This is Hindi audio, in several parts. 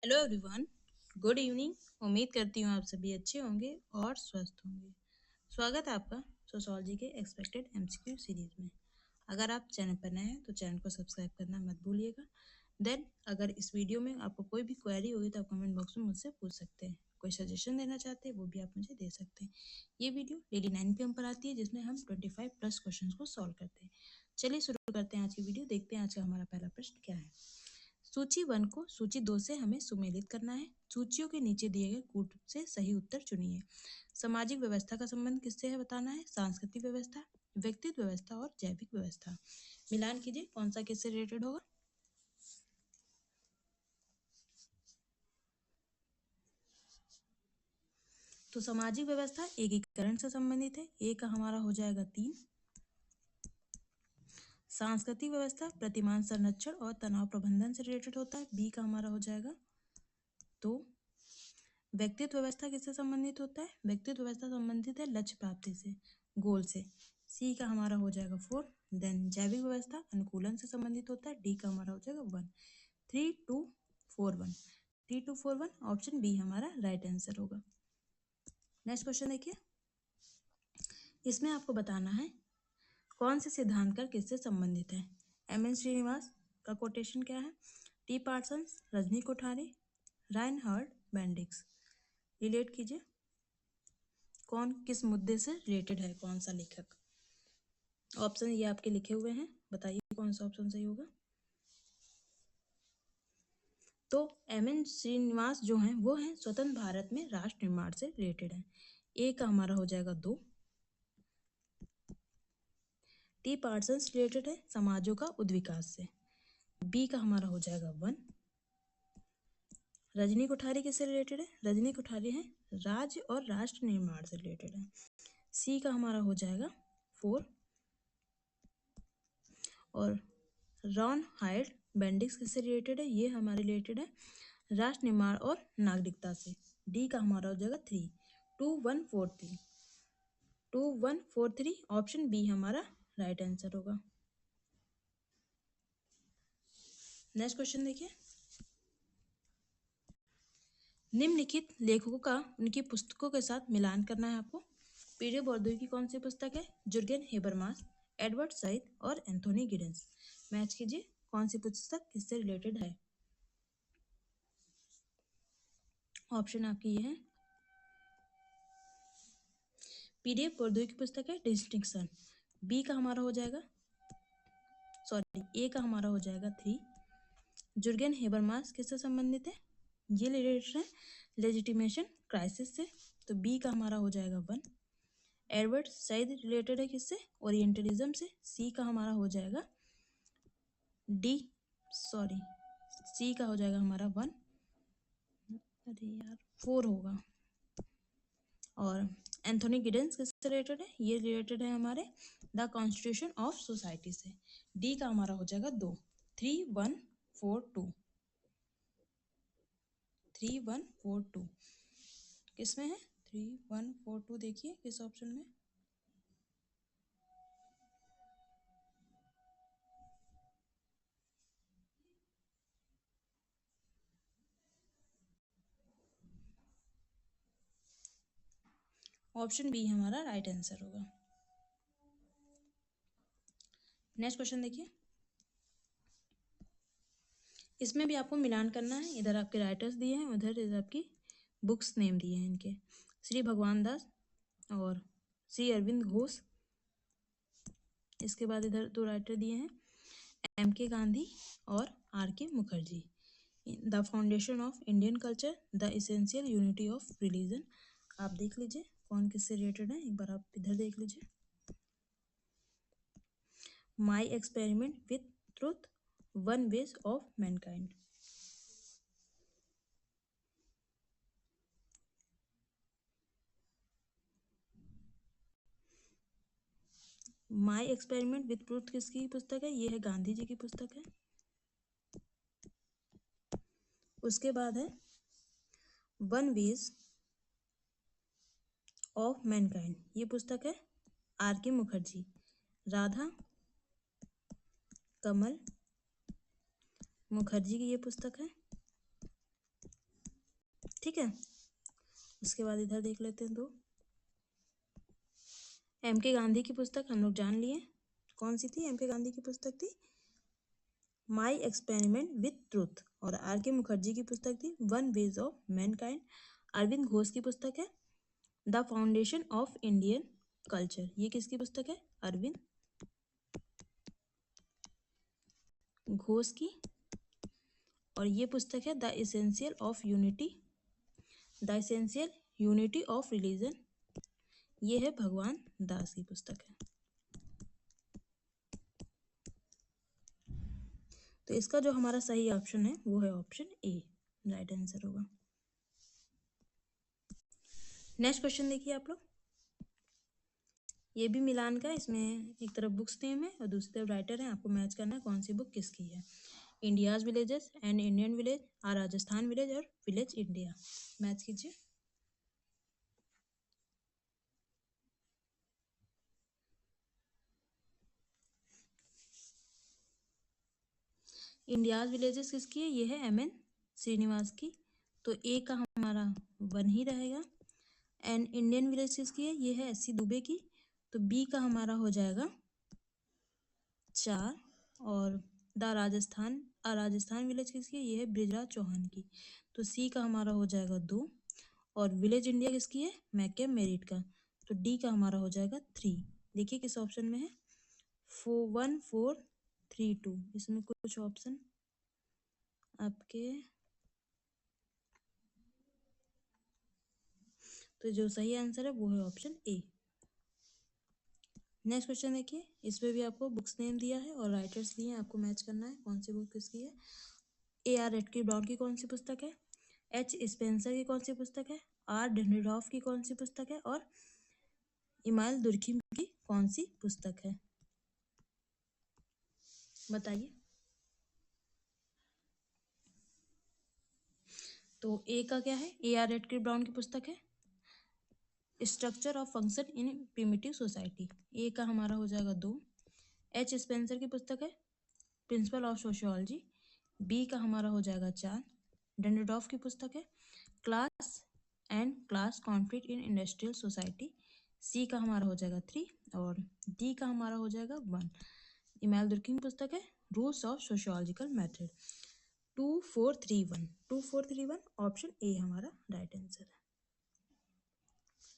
Hello everyone, good evening. उम्मीद करती हूँ आप सभी अच्छे होंगे और स्वस्थ होंगे। स्वागत है आपका सोशोलॉजी के एक्सपेक्टेड एमसीक्यू सीरीज में। अगर आप चैनल पर नए हैं तो चैनल को सब्सक्राइब करना मत भूलिएगा। देन अगर इस वीडियो में आपको कोई भी क्वेरी होगी तो आप कमेंट बॉक्स में मुझसे पूछ सकते हैं। कोई सजेशन देना चाहते हैं वो भी आप मुझे दे सकते हैं। ये वीडियो डेली 9 PM पर आती है जिसमें हम 25 प्लस क्वेश्चन को सॉल्व करते हैं। चलिए शुरू करते हैं आज की वीडियो। देखते हैं आज का हमारा पहला प्रश्न क्या है। सूची 1 को सूची 2 से हमें सुमेलित करना है। सूचियों के नीचे दिए गए कूट से सही उत्तर चुनिए। सामाजिक व्यवस्था का संबंध किससे है बताना है। सांस्कृतिक व्यवस्था, व्यक्तित्व व्यवस्था और जैविक व्यवस्था। मिलान कीजिए कौन सा किससे रिलेटेड होगा। तो सामाजिक व्यवस्था एकीकरण से संबंधित है। ए का हमारा हो जाएगा 3। सांस्कृतिक व्यवस्था प्रतिमान संरक्षण और तनाव प्रबंधन से रिलेटेड होता है। बी का हमारा हो जाएगा 2। व्यक्तित्व व्यवस्था किससे संबंधित होता है। व्यक्तित्व व्यवस्था संबंधित है लक्ष्य प्राप्ति से, गोल से। सी का हमारा हो जाएगा 4। देन जैविक व्यवस्था अनुकूलन से संबंधित होता है। डी का हमारा हो जाएगा 1। 3 2 4 1। 3 2 4 1 ऑप्शन बी हमारा राइट आंसर होगा। नेक्स्ट क्वेश्चन देखिए। इसमें आपको बताना है कौन से सिद्धांत किससे संबंधित है। एम.एन. श्रीनिवास का कोटेशन क्या है। T Parsons, Rajni Kothari, Reinhard Bendix. Relate कीजिए कौन किस मुद्दे से रिलेटेड है, कौन सा लेखक। ऑप्शन ये आपके लिखे हुए हैं, बताइए कौन सा ऑप्शन सही होगा। तो एम.एन. श्रीनिवास जो हैं वो हैं स्वतंत्र भारत में राष्ट्र निर्माण से रिलेटेड है। ए का हमारा हो जाएगा 2। टी पार्सन्स रिलेटेड है समाजों का उद्विकास से। बी का हमारा हो जाएगा 1। रजनी कोठारी किससे रिलेटेड है। रजनी कोठारी है राज्य और राष्ट्र निर्माण से रिलेटेड है। सी का हमारा हो जाएगा 4। और रॉन हाइड बेंडिक्स किससे रिलेटेड है। ये हमारे रिलेटेड है राष्ट्र निर्माण और नागरिकता से। डी का हमारा हो जाएगा 3। 2 1 4 3। 2 1 4 3 ऑप्शन बी हमारा राइट आंसर होगा। नेक्स्ट क्वेश्चन देखिए। निम्नलिखित लेखकों का उनकी पुस्तकों के साथ मिलान करना है आपको। पीडे बॉर्डो की कौन सी पुस्तक है। जुर्गेन हेबरमास, एडवर्ड साइद और एंथोनी गिडेंस। मैच कीजिए कौन सी पुस्तक किससे रिलेटेड है। ऑप्शन आपकी ये है। पीडीएफ बॉर्डो की पुस्तक है डिस्टिंक्शन। बी का हमारा हो जाएगा ए का हमारा हो जाएगा 3। जुर्गेन हेबरमास किससे संबंधित है। ये रिलेटेड है लेजिटिमेशन क्राइसिस से। तो बी का हमारा हो जाएगा 1। एडवर्ड सईद रिलेटेड है किससे, ओरिएंटलिज्म से। सी का हमारा हो जाएगा सी का हो जाएगा हमारा 1। अरे यार 4 होगा। और एंथोनी गिडेंस किससे रिलेटेड है। ये रिलेटेड है हमारे द कॉन्स्टिट्यूशन ऑफ सोसाइटी से। डी का हमारा हो जाएगा 2। 3 1 4 2। 3 1 4 2 किस में है। 3 1 4 2 देखिए किस ऑप्शन में। ऑप्शन बी हमारा राइट आंसर होगा। नेक्स्ट क्वेश्चन देखिए। इसमें भी आपको मिलान करना है। इधर आपके राइटर्स दिए हैं, उधर इधर आपकी बुक्स नेम दिए हैं इनके। श्री भगवान दास और श्री अरविंद घोष। इसके बाद इधर 2 राइटर दिए हैं, M.K. गांधी और R.K. Mukherjee. The foundation of Indian culture, the essential unity of religion. आप देख लीजिए कौन किससे रिलेटेड है। एक बार आप इधर देख लीजिए। माई experiment with truth, one ways of Mankind. My experiment with truth किसकी पुस्तक है। ये है गांधी जी की पुस्तक है। उसके बाद है वन वेज ऑफ मैनकाइंड। ये पुस्तक है R.K. मुखर्जी। राधा कमल मुखर्जी की ये पुस्तक है। ठीक है। उसके बाद इधर देख लेते हैं दो। एम के गांधी की पुस्तक हम लोग जान लिए कौन सी थी। एम के गांधी की पुस्तक थी माई एक्सपेरिमेंट विथ ट्रूथ, और आर के मुखर्जी की पुस्तक थी one ways of mankind. Aurobindo Ghosh की पुस्तक है the foundation of Indian culture. ये किसकी पुस्तक है? अरविंद घोष की। और ये पुस्तक है the essential of unity, the essential unity of religion. ये है भगवान दास की पुस्तक है। तो इसका जो हमारा सही ऑप्शन है वो है ऑप्शन ए, राइट आंसर होगा। नेक्स्ट क्वेश्चन देखिए आप लोग। ये भी मिलान का, इसमें एक तरफ बुक्स नेम है और दूसरी तरफ राइटर है। आपको मैच करना है कौन सी बुक किसकी है। India's villages and Indian village, और राजस्थान विलेज और विलेज इंडिया। मैच कीजिए। इंडियाज विलेजेस किसकी है? ये है एम.एन. श्रीनिवास की, तो ए का हमारा 1 ही रहेगा। एंड इंडियन विलेज किसकी है? ये है एस.सी. दुबे की, तो बी का हमारा हो जाएगा 4। और द राजस्थान विलेज किसकी है? ये है बृजराज चौहान की, तो सी का हमारा हो जाएगा 2। और विलेज इंडिया किसकी है? मैककेम मेरिट का, तो डी का हमारा हो जाएगा 3। देखिए किस ऑप्शन में है, 1 4 3 2। इसमें कुछ ऑप्शन आपके, तो जो सही आंसर है वो है ऑप्शन ए। नेक्स्ट क्वेश्चन देखिए। इसमें भी आपको बुक्स नेम दिया है और राइटर्स दिए हैं, आपको मैच करना है कौन सी बुक किसकी है। A.R. रेटकी ब्राउन की कौन सी पुस्तक है, H. स्पेंसर की कौन सी पुस्तक है, R. डेनिडॉफ की कौन सी पुस्तक है, और इमाइल दुर्खिम की कौन सी पुस्तक है, बताइए। तो ए का क्या है? A.R. रेटकी ब्राउन की पुस्तक है structure of function in primitive society. A का हमारा हो जाएगा 2। H. स्पेंसर की पुस्तक है प्रिंसिपल ऑफ सोशियोलॉजी। बी का हमारा हो जाएगा 4। डेनिडॉफ की पुस्तक है class and class conflict in industrial society. C का हमारा हो जाएगा 3। और डी का हमारा हो जाएगा 1। इमाइल दुर्खिम की पुस्तक है rules of sociological method. 2431 option A हमारा राइट आंसर है।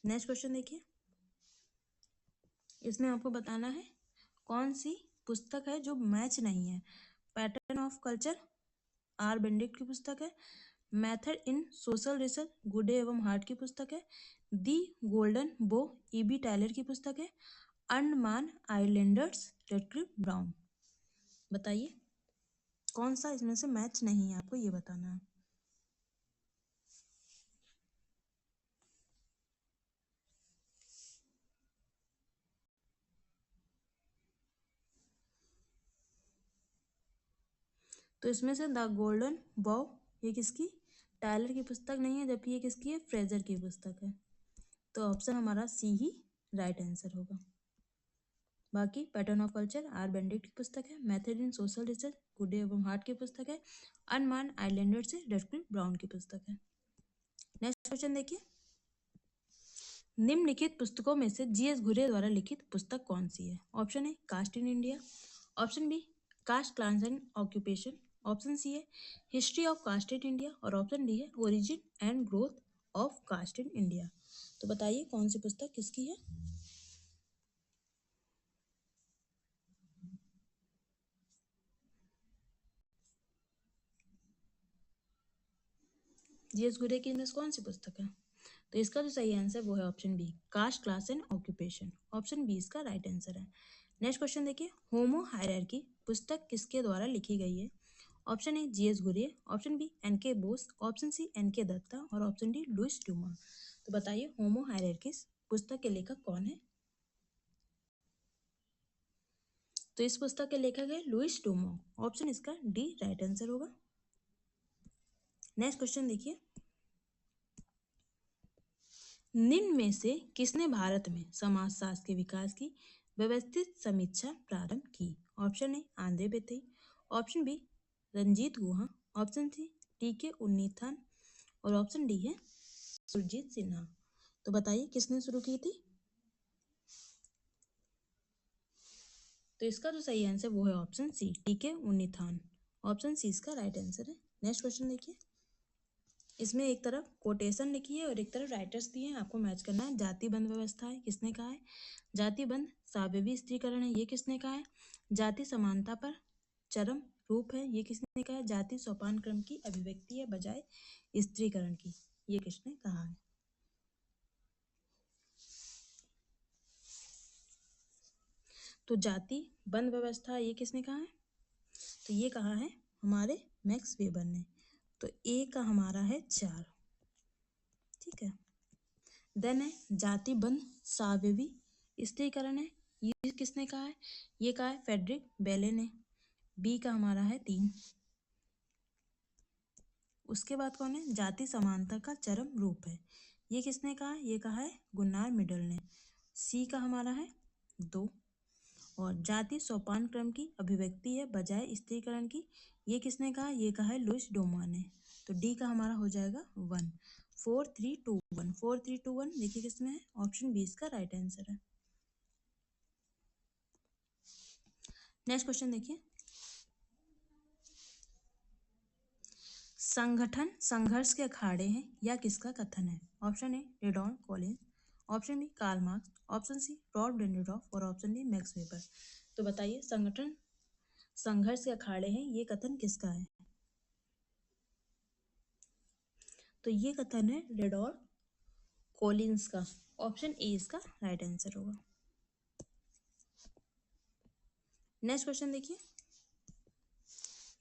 नेक्स्ट क्वेश्चन देखिए। इसमें आपको बताना है कौन सी पुस्तक है जो मैच नहीं है। Pattern of culture R Benedict की पुस्तक है, मेथड इन सोशल रिसर्च गुडे एवं हार्ट की पुस्तक है, दी गोल्डन बो E.B. टायलर की पुस्तक है, अंडमान आइलैंडर्स रेडक्लिफ ब्राउन। बताइए कौन सा इसमें से मैच नहीं है, आपको ये बताना है। तो इसमें से द गोल्डन बो ये किसकी? टायलर की पुस्तक नहीं है, जबकि ये किसकी है? फ्रेजर की पुस्तक है, तो ऑप्शन हमारा सी ही राइट आंसर होगा। बाकी pattern of culture R Benedict की पुस्तक है, मेथड इन सोशल रिसर्च गुडे एवं हार्ट की पुस्तक है, अनमान आइलैंडर से रेडक्लिफ ब्राउन की पुस्तक है। नेक्स्ट क्वेश्चन देखिए। निम्नलिखित पुस्तकों में से जी.एस. घुरे द्वारा लिखित पुस्तक कौन सी है? Option A caste in India, option B caste class and occupation, option C है history of caste in India, और ऑप्शन डी है origin and growth of caste in India. तो बताइए कौन सी पुस्तक किसकी है। जी.एस. घुरे की कौन सी पुस्तक है? तो इसका जो सही आंसर वो है option B caste class and occupation. Option B इसका राइट आंसर है। नेक्स्ट क्वेश्चन देखिए। होमो हायरार्की पुस्तक किसके द्वारा लिखी गई है? Option A G S. Ghurye, option B N K. Bose, option C N K. Datta, और ऑप्शन डी लुइस ड्यूमा। तो बताइए होमो हायरार्कीस पुस्तक के लेखक कौन है? तो इस पुस्तक के लेखक है लुइस ड्यूमा। ऑप्शन इसका डी राइट आंसर होगा। नेक्स्ट क्वेश्चन देखिए। निम्न में से किसने भारत में समाजशास्त्र के विकास की व्यवस्थित समीक्षा प्रारंभ की? Option A Andre Beteille, option B Ranjit Guha, option C T K Unnithan, और ऑप्शन डी है सुरजीत सिन्हा। तो बताइए किसने शुरू की थी? तो इसका जो सही आंसर वो है ऑप्शन सी, टीके उन्नीथान। ऑप्शन सी इसका राइट आंसर है। नेक्स्ट क्वेश्चन देखिए, इसमें एक तरफ कोटेशन लिखी है और एक तरफ राइटर्स दिए हैं, आपको मैच करना है। जाति बंद व्यवस्था है, किसने कहा है? जाति बंद सावयवी स्त्रीकरण है, ये किसने कहा है? जाति समानता पर चरम रूप है, ये किसने कहा है? जाति सोपान क्रम की अभिव्यक्ति है बजाय स्त्रीकरण की, ये किसने कहा है? तो जाति बंद व्यवस्था ये किसने कहा है? तो ये कहा है हमारे मैक्स वेबर ने। तो ए का हमारा है 4, ठीक है। देन है जाति बंद सावयवी स्त्रीकरण है, ये किसने कहा है? ये कहा है फ्रेडरिक बेले ने। बी का हमारा है 3। उसके बाद कौन है? जाति समानता का चरम रूप है, ये किसने कहा? ये कहा है गुन्नार मिडल ने। सी का हमारा है 2। और जाति सोपान क्रम की अभिव्यक्ति है बजाय स्त्रीकरण की, ये किसने कहा? ये कहा है लुइस डोमा ने। तो डी का हमारा हो जाएगा 1। 4 3 2 1, 4 3 2 1 देखिए किसमें है? ऑप्शन बी इसका राइट आंसर है। नेक्स्ट क्वेश्चन देखिए, संगठन संघर्ष के अखाड़े हैं या किसका कथन है? Option A Randall Collins, option B Karl Marx, option C Ralf Dahrendorf और ऑप्शन डी मैक्स वेबर। तो बताइए संगठन संघर्ष के अखाड़े हैं, ये कथन किसका है? तो ये कथन है रेडॉन कॉलिंस का। ऑप्शन ए इसका राइट आंसर होगा। नेक्स्ट क्वेश्चन देखिए,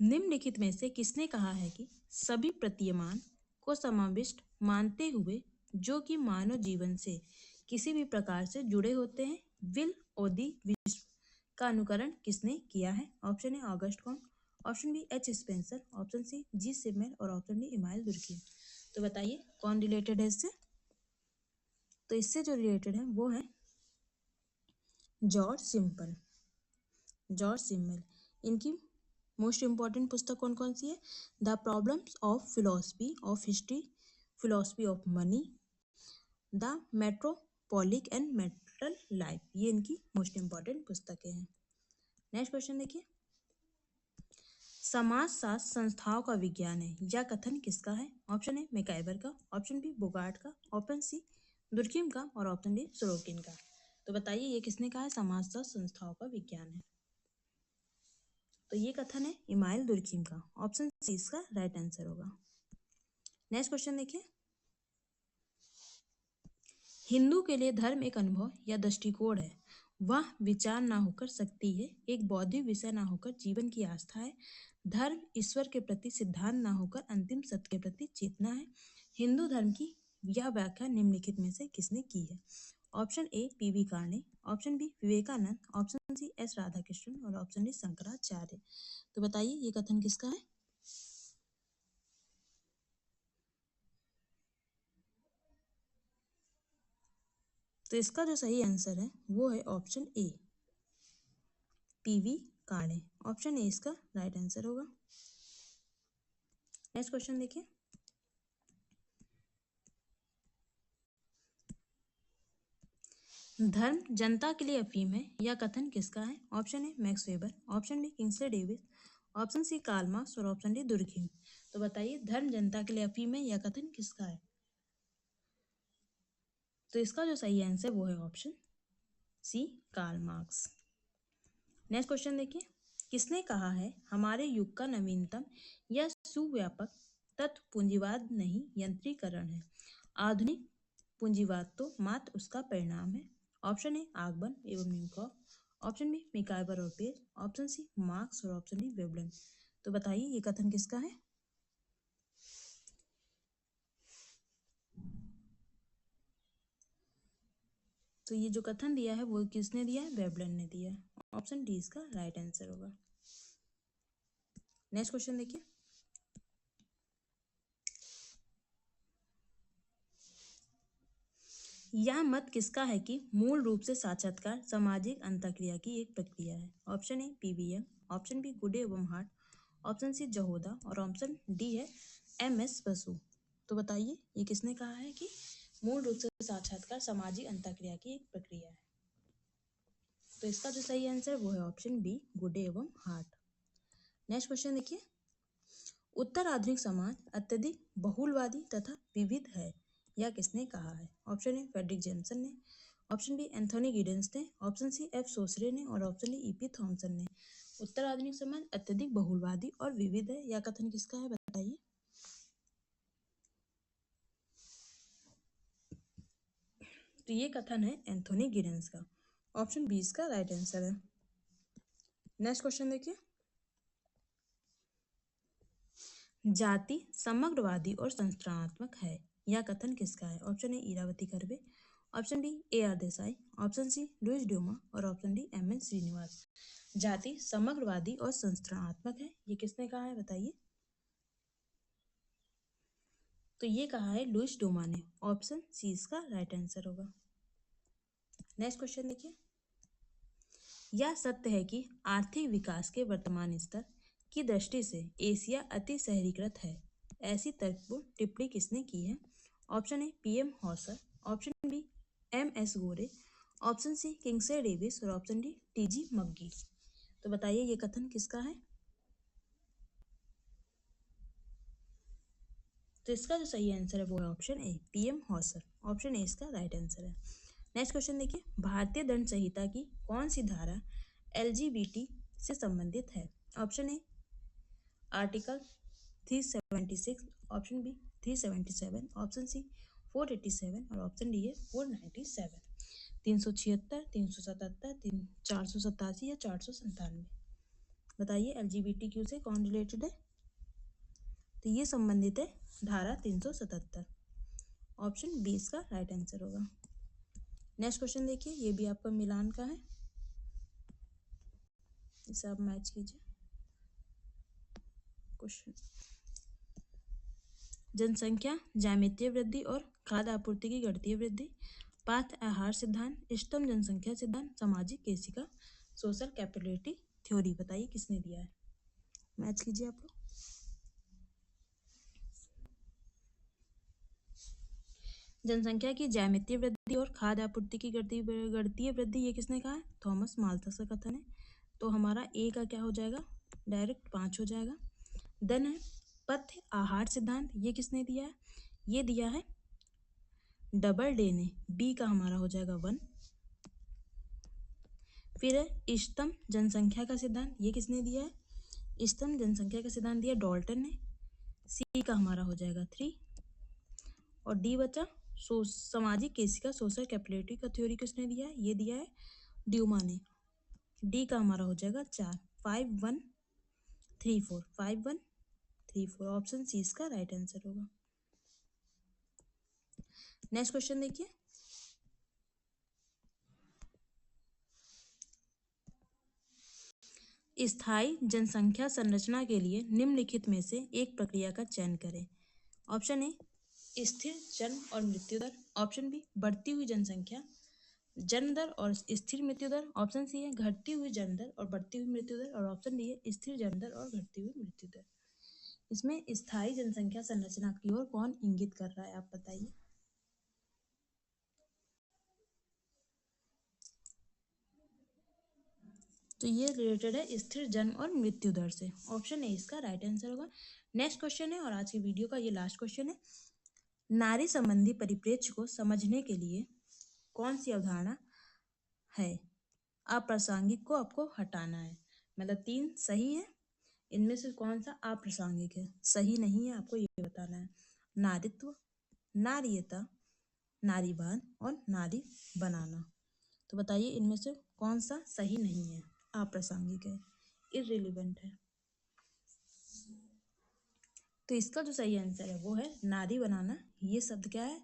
निम्नलिखित में से किसने कहा है कि सभी प्रतीयमान को समाविष्ट मानते हुए जो कि मानव जीवन से किसी भी प्रकार से जुड़े होते हैं, विल ओदी विश्व का अनुकरण किसने किया है? Option A Auguste Comte, option B H Spencer, option C G Simmel और ऑप्शन डी इमाइल दुर्की। तो बताइए कौन रिलेटेड है इससे? तो इससे जो रिलेटेड है वो है जॉर्ज सिंपल, जॉर्ज सिमल। इनकी मोस्ट इंपॉर्टेंट पुस्तक कौन कौन सी है? The problems of philosophy of history, philosophy of money, the metropolis and mental life, ये इनकी मोस्ट इंपॉर्टेंट पुस्तकें हैं। नेक्स्ट क्वेश्चन देखिए, समाजशास्त्र संस्थाओं का विज्ञान है यह कथन किसका है? ऑप्शन ए मैकाइवर का, ऑप्शन बी बोगार्ट का, ऑप्शन सी दुर्खिम का और ऑप्शन डी सोरोकिन का। तो बताइए ये किसने कहा है समाजशास्त्र संस्थाओं का विज्ञान है? तो ये कथन है इमाइल दुर्खिम का। ऑप्शन सी इसका राइट आंसर होगा। नेक्स्ट क्वेश्चन देखिए, हिंदू के लिए धर्म एक अनुभव या दृष्टिकोण है, वह विचार ना होकर शक्ति है, एक बौद्धिक विषय ना होकर जीवन की आस्था है, धर्म ईश्वर के प्रति सिद्धांत ना होकर अंतिम सत्य के प्रति चेतना है। हिंदू धर्म की यह व्याख्या निम्नलिखित में से किसने की है? Option A P V Kane, option B Vivekananda, option C S Radhakrishnan और ऑप्शन डी शंकराचार्य। तो बताइए ये कथन किसका है? तो इसका जो सही आंसर है वो है option A P V Kane. Option A इसका राइट आंसर होगा। नेक्स्ट क्वेश्चन देखिए, धर्म जनता के लिए अफीम है यह कथन किसका है? Option A Max Weber, option B Kingsley Davis, option C Karl Marx और ऑप्शन डी दुर्खिम। तो बताइए धर्म जनता के लिए अफीम है यह कथन किसका है? तो इसका जो सही आंसर वो है option C Karl Marx. Next question देखिए, किसने कहा है हमारे युग का नवीनतम या सुव्यापक तत्व पूंजीवाद नहीं यंत्रीकरण है, आधुनिक पूंजीवाद तो मात्र उसका परिणाम है? ऑप्शन ए आगबन एवं निमकॉफ, ऑप्शन बी मिकाइबर और पेज, ऑप्शन सी मार्क्स और ऑप्शन डी वेबलन। तो बताइए ये कथन किसका है? तो ये जो कथन दिया है वो किसने दिया है? वेबलन ने दिया है। ऑप्शन डी इसका राइट आंसर होगा। नेक्स्ट क्वेश्चन देखिए, यह मत किसका है कि मूल रूप से साक्षात्कार सामाजिक अंतःक्रिया की एक प्रक्रिया है? Option A PVM, option B Goode एवं हार्ट, ऑप्शन सी जहोदा और ऑप्शन डी है एम एस बसु। तो बताइए ये किसने कहा है कि मूल रूप से साक्षात्कार सामाजिक अंतःक्रिया की एक प्रक्रिया है। तो इसका जो सही आंसर वो है ऑप्शन बी, गुडे एवं हार्ट। नेक्स्ट क्वेश्चन देखिए, उत्तर आधुनिक समाज अत्यधिक बहुलवादी तथा विविध है, यह किसने कहा है? ऑप्शन ए फ्रेडरिक जेम्सन ने, ऑप्शन बी एंथोनी गिडेंस ने, ऑप्शन सी एफ सोसरे ने और ऑप्शन डी ईपी थॉमसन ने। उत्तर आधुनिक समाज अत्यधिक बहुलवादी और विविध है, यह कथन किसका है बताइए? तो ये कथन है एंथोनी गिडेंस का। ऑप्शन बी इसका राइट आंसर है। नेक्स्ट क्वेश्चन देखिए, जाति समग्रवादी और संस्करणात्मक है, यह कथन किसका है? Option A Irawati Karve, option B A R Desai, option C Louis Dumont और option D M N Srinivas. जाति समग्रवादी और संस्करणात्मक है, ये किसने कहा है बताइए? तो ये कहा है लुइस ड्यूमा ने। ऑप्शन सी इसका राइट आंसर होगा। नेक्स्ट क्वेश्चन देखिए, यह सत्य है कि आर्थिक विकास के वर्तमान स्तर की दृष्टि से एशिया अति शहरीकृत है, ऐसी तर्कपूर्ण टिप्पणी किसने की है? Option A P M Hauser, option B M S Gore, option C Kingsley Davis और ऑप्शन डी टीजी मग्गी। तो बताइए ये कथन किसका है? तो इसका जो सही आंसर है वो है option A P M Hauser. Option A इसका राइट आंसर है। नेक्स्ट क्वेश्चन देखिए, भारतीय दंड संहिता की कौन सी धारा एलजीबीटी से संबंधित है? Option A article 376, option B 377, option C 487 और ऑप्शन डी है 497। 376, 377, 487 या 497। बताइए एलजीबीटीक्यू से कौन रिलेटेड है? तो ये संबंधित है धारा 377। ऑप्शन बी इसका राइट आंसर होगा। नेक्स्ट क्वेश्चन देखिए, ये भी आपका मिलान का है, इसे आप मैच कीजिए। क्वेश्चन, जनसंख्या, ज्यामितीय वृद्धि और खाद्य आपूर्ति की गणितीय वृद्धि, पाथ आहार सिद्धांत, इष्टतम जनसंख्या सिद्धांत, सामाजिक केशिका, सोशल कैपिलरिटी थ्योरी। बताइए किसने दिया है? मैच कीजिए आप लोग। जनसंख्या की ज्यामितीय वृद्धि और खाद्य आपूर्ति की गणितीय वृद्धि, ये किसने कहा है? थॉमस माल्थस का कथन है। तो हमारा ए का क्या हो जाएगा? डायरेक्ट 5 हो जाएगा। देन है पथ्य आहार सिद्धांत, ये किसने दिया है? ये दिया है डबल डे ने, बी का हमारा हो जाएगा 1। फिर है इष्टतम जनसंख्या का सिद्धांत, ये किसने दिया है? इष्टतम जनसंख्या का सिद्धांत दिया डॉल्टन ने, सी का हमारा हो जाएगा 3। और डी बचा सामाजिक केशिका सोशल कैपिलरिटी का थ्योरी किसने दिया है? ये दिया है ड्यूमा ने, डी का हमारा हो जाएगा 4। 5 1 3 4, 5 1 3 4। ऑप्शन सी इसका राइट आंसर होगा। नेक्स्ट क्वेश्चन देखिए, स्थायी जनसंख्या संरचना के लिए निम्नलिखित में से एक प्रक्रिया का चयन करें। ऑप्शन ए स्थिर जन्म और मृत्यु दर, ऑप्शन बी बढ़ती हुई जनसंख्या जन्म दर और स्थिर मृत्यु दर, ऑप्शन सी है घटती हुई जन्म दर और बढ़ती हुई मृत्यु दर और ऑप्शन डी है स्थिर जन्म दर और घटती हुई मृत्यु दर। इसमें स्थायी जनसंख्या संरचना की ओर कौन इंगित कर रहा है आप बताइए? तो ये रिलेटेड है स्थिर जन्म और मृत्यु दर से। ऑप्शन ए इसका राइट आंसर होगा। नेक्स्ट क्वेश्चन है और आज की वीडियो का ये लास्ट क्वेश्चन है, नारी संबंधी परिप्रेक्ष्य को समझने के लिए कौन सी अवधारणा है अप्रासंगिक को आपको हटाना है? मतलब 3 सही है, इनमें से कौन सा अप्रासंगिक है, सही नहीं है, आपको ये बताना है। नारीत्व, नारीयता, नारीवाद और नारी बनाना। तो बताइए इनमें से कौन सा सही नहीं है, अप्रासंगिक है, इररिलेवेंट है? तो इसका जो सही आंसर है वो है नारी बनाना। ये शब्द क्या है?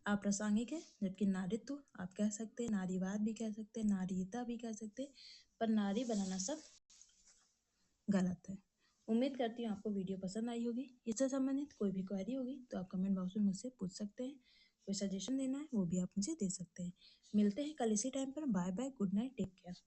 अप्रासंगिक है। जबकि नारीत्व आप कह सकते हैं, नारीवाद भी कह सकते हैं, नारीयता भी कह सकते हैं, पर नारी बनाना शब्द गलत है। उम्मीद करती हूँ आपको वीडियो पसंद आई होगी। इससे संबंधित कोई भी क्वेरी होगी तो आप कमेंट बॉक्स में मुझसे पूछ सकते हैं। कोई सजेशन देना है वो भी आप मुझे दे सकते हैं। मिलते हैं कल इसी टाइम पर। Bye bye, good night, take care.